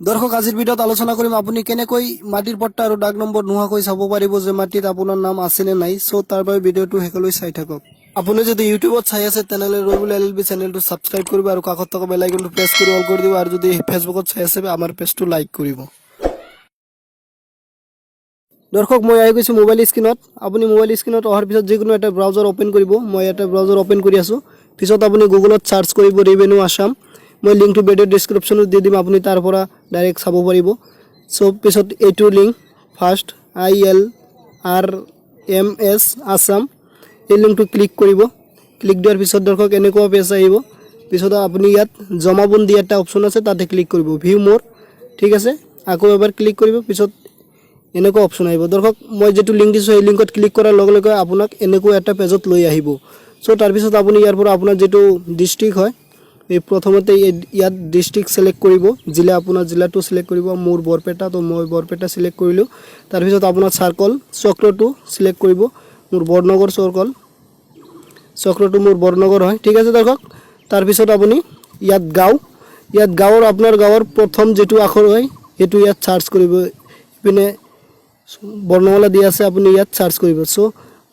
দৰ্শক আজিৰ ভিডিঅ'ত আলোচনা কৰিম আপুনি কেনেকৈ মাটিৰ পট্টা আৰু ডাক নম্বৰ নোহোৱাকৈ চাব পাৰিব যে মাটিত আপোনাৰ নাম আছে নে নাই। সো তাৰ বাবে ভিডিঅ'টো শেষলৈ চাই থাকক। আপুনি যদি ইউটিউবত চাই আছে তেনেহলে ৰবুল এলএলবি চেনেলটো সাবস্ক্ৰাইব কৰিব আৰু কাষত থকা বেল আইকনটো প্ৰেছ কৰি অল কৰি দিব আৰু যদি ফেসবুকত চাই আছে আমাৰ পেজটো লাইক কৰিব। দৰ্শক মই আহি গৈছো মোবাইল স্ক্ৰিনত। আপুনি মোবাইল স্ক্ৰিনত অহাৰ পিছত যিকোনো এটা ব্ৰাউজাৰ ওপেন কৰিব। মই এটা ব্ৰাউজাৰ ওপেন কৰি আছো। পিছত আপুনি গুগলত সাৰ্চ কৰিব ৰেভিনিউ আসাম। মই লিংকটো ভিডিঅ ডেসক্ৰিপচনত দি দিম, আপুনি তাৰ পৰা ডাইৰেক্ট চাব পাৰিব। সো পিছত এইটো লিংক ফাৰ্স্ট ILRMS আসাম এই লিংকটো ক্লিক কৰিব। ক্লিক দিয়াৰ পিছত দৰ্শক এনেকুৱা পেজ আহিব। পিছত আপুনি ইয়াত জমাবন্দী এটা অপচন আছে তাতে ক্লিক কৰিব, ভিউ মোৰ। ঠিক আছে, আকৌ এবাৰ ক্লিক কৰিব। পিছত এনেকুৱা অপচন আহিব। দৰ্শক মই যেটো লিংক দিছো এই লিংকত ক্লিক কৰাৰ লগে লগে আপোনাক এনেকুৱা এটা পেজত লৈ আহিব। সো তাৰ পিছত আপুনি ইয়াৰ পৰা আপোনাৰ যেটো ডিস্ট্ৰিক্ট হয় এই প্ৰথমতে ইয়াত ডিস্ট্ৰিক্ট সিলেক্ট কৰিব, জিলা আপোনাৰ জিলাটো সিলেক্ট কৰিব। মোৰ বৰপেটা, তো মই বৰপেটা সিলেক্ট কৰিলো। তাৰ পিছত আপোনাৰ সাৰ্কল চক্ৰটো সিলেক্ট কৰিব। মোৰ বৰনগৰ চক্ৰটো মোৰ বৰনগৰ হয়। ঠিক আছে দৰ্শক, তাৰ পিছত আপুনি ইয়াত গাঁৱৰ আপোনাৰ গাঁৱৰ প্ৰথম যেটো আখৰ হয় হেতু ইয়াত সাৰ্চ কৰিব। পিনে বৰ্ণমালা দি আছে, আপুনি ইয়াত সাৰ্চ কৰিব। সো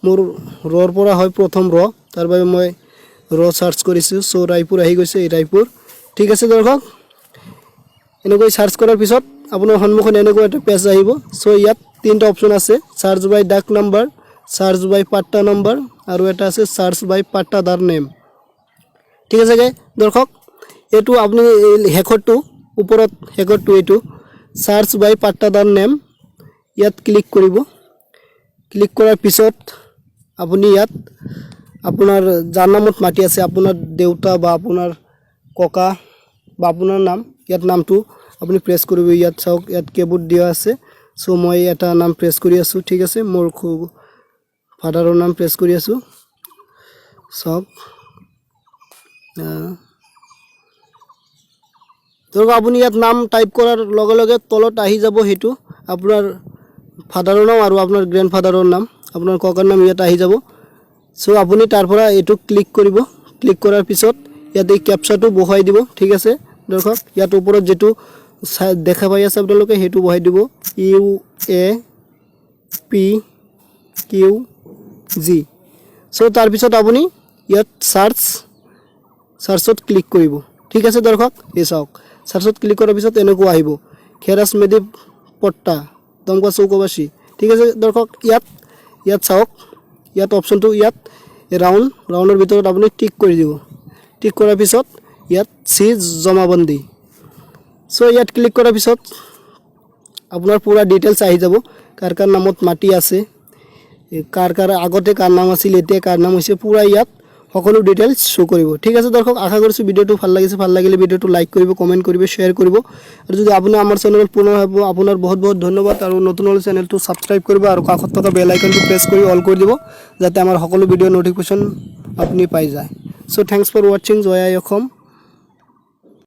মোৰ ৰৰ পৰা হয় প্ৰথম ৰ, তাৰ বাবে মই ৰ সাৰ্চ কৰিছো। সো ৰায়পুৰ আহি গৈছে, এই ৰায়পুৰ। ঠিক আছে দৰ্শক, এনেকৈ সাৰ্চ কৰাৰ পিছত আপোনাৰ সন্মুখত এনেকুৱা এটা পেজ আহিব। সো ইয়াত তিনটা অপচন আছে, সাৰ্চ বাই ডাক নাম্বাৰ, সাৰ্চ বাই পাট্টা নাম্বাৰ আৰু এটা আছে সাৰ্চ বাই পাট্টাদাৰ নেম। ঠিক আছে দৰ্শক, এইটো আপুনি হেকৰটো ওপৰত হেকৰটো এইটো সাৰ্চ বাই পাট্টাদাৰ নেম ইয়াত ক্লিক কৰিব। ক্লিক কৰাৰ পিছত আপুনি ইয়াত আপোনাৰ যাৰ নামত মাটি আছে, আপোনাৰ দেউতা বা আপোনাৰ ককা বা আপোনাৰ নাম, ইয়াত নামটো আপুনি প্ৰেছ কৰিব। ইয়াত চাওক, ইয়াত কিবোৰ্ড দিয়া আছে। সো মই এটা নাম প্ৰেছ কৰি আছো। ঠিক আছে, মোৰ ফাদাৰৰ নাম প্ৰেছ কৰি আছো। চাওক ধৰক আপুনি ইয়াত নাম টাইপ কৰাৰ লগে লগে তলত আহি যাব হেতু আপোনাৰ ফাদাৰৰ নাম আৰু আপোনাৰ গ্ৰান্ডফাদাৰৰ নাম, আপোনাৰ ককাৰ নাম ইয়াত আহি যাব। সো আপুনি তাৰ পৰা এটো ক্লিক কৰিব। ক্লিক কৰাৰ পিছত ইয়াত এই ক্যাপচাটো বহাই দিব। ঠিক আছে দৰ্শক, ইয়াত ওপৰত যেটো দেখা পাই আছে আপোনালোকে হেতু বহাই দিব, UAPQG। সো তাৰ পিছত আপুনি ইয়াত সাৰ্চত ক্লিক কৰিব। ঠিক আছে দৰ্শক, এই চাওক সাৰ্চত ক্লিক কৰাৰ পিছত এনেকুৱা আহিব, খেৰাছ মেদি পট্টা দমকা চৌকবাসী। ঠিক আছে দৰ্শক, ইয়াত চাওক, ইয়াত অপচনটো ইয়াত ৰাউণ্ডৰ ভিতৰত আপুনি টিক কৰি দিব। টিক কৰাৰ পিছত ইয়াত সি জমাবন্দী। সো ইয়াত ক্লিক কৰাৰ পিছত আপোনাৰ পুৰা ডিটেইলছ আহি যাব, কাৰ কাৰ নামত মাটি আছে, কাৰ আগতে কাৰ নাম আছিল, এতিয়া কাৰ নাম হৈছে, পুৰা ইয়াত সকলো ডিটেইলছ শো কৰিব। ঠিক আছে দৰ্শক, আশা কৰিছো ভিডিঅ'টো ভাল লাগিছে। ভাল লাগিলে ভিডিঅ'টো লাইক কৰিব, কমেন্ট কৰিব, শেয়াৰ কৰিব। আৰু যদি আপুনি আমাৰ চেনেলত পুনৰ হ'ব, আপোনাৰ বহুত বহুত ধন্যবাদ। আৰু নতুন হলে চেনেলটো সাবস্ক্ৰাইব কৰিব আৰু কাষত থকা বেল আইকনটো প্ৰেছ কৰি অল কৰি দিব, যাতে আমাৰ সকলো ভিডিঅ' নটিফিকেশ্যন আপুনি পাই যায়। So thanks for watching. জয় আই অসম।